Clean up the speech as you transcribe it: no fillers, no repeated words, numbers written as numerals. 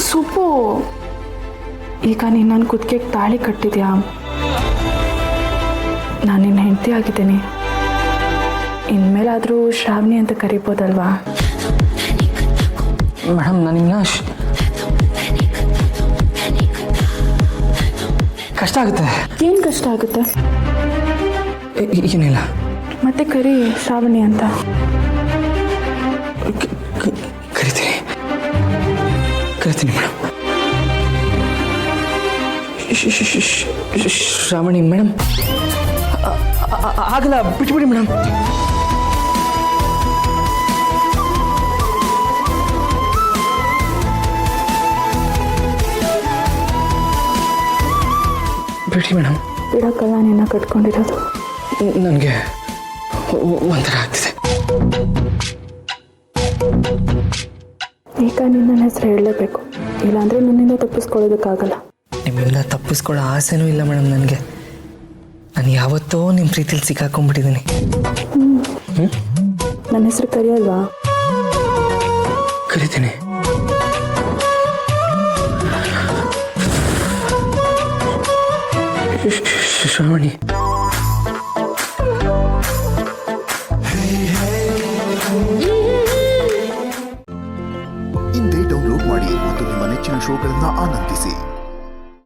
ಸುಬ್ಬು, ಈಗ ನೀನು ನನ್ನ ಕುತ್ತಿಗೆಗೆ ತಾಳಿ ಕಟ್ಟಿದ್ಯಾ. ನಾನು ನಿನ್ನ ಹೆಂಡತಿ ಆಗಿದ್ದೀನಿ. ಇನ್ಮೇಲಾದರೂ ಶ್ರಾವಣಿ ಅಂತ ಕರಿಬೋದಲ್ವಾ? ಮೇಡಮ್, ನಾನಿನ್ನ ಕಷ್ಟ ಆಗುತ್ತೆ. ಏನು ಕಷ್ಟ ಆಗುತ್ತೆ? ಏನಿಲ್ಲ. ಮತ್ತೆ ಕರಿ ಶ್ರಾವಣಿ ಅಂತ. ಕರಿತೀನಿ ಮೇಡಮ್. ಶ್ರಾವಣಿ ಮೇಡಮ್, ಆಗಲ್ಲ, ಬಿಟ್ಬಿಡಿ ಮೇಡಮ್. ಬಿಡಿ ಮೇಡಮ್. ಬಿಡೋಕ್ಕಲ್ಲ ನಿನ್ನ ಕಟ್ಕೊಂಡಿರೋದು. ನನಗೆ ಒಂಥರ ಆಗ್ತಿದೆ. ಈಗ ನಿನ್ನ ಹೆಸರು ಹೇಳಲೇಬೇಕು, ಇಲ್ಲಾಂದರೆ ನನ್ನಿಂದ ತಪ್ಪಿಸ್ಕೊಳ್ಳೋದಕ್ಕಾಗಲ್ಲ. ನಿಮ್ಮಿಂದ ತಪ್ಪಿಸ್ಕೊಳ್ಳೋ ಆಸೆನೂ ಇಲ್ಲ ಮೇಡಮ್ ನನಗೆ. ನಾನು ಯಾವತ್ತೋ ನಿಮ್ಮ ಪ್ರೀತಿಲಿ ಸಿಕ್ಕಾಕೊಂಡ್ಬಿಟ್ಟಿದ್ದೀನಿ. ನನ್ನ ಹೆಸರು ಕರೆಯಲ್ವಾ? ಕರಿತೀನಿ. ಶ್ರಾವಣಿ. ಇಂದೇ ಡೌನ್ಲೋಡ್ ಮಾಡಿ ಮತ್ತು ನಿಮ್ಮ ನೆಚ್ಚಿನ ಶೋಗಳನ್ನು ಆನಂದಿಸಿ.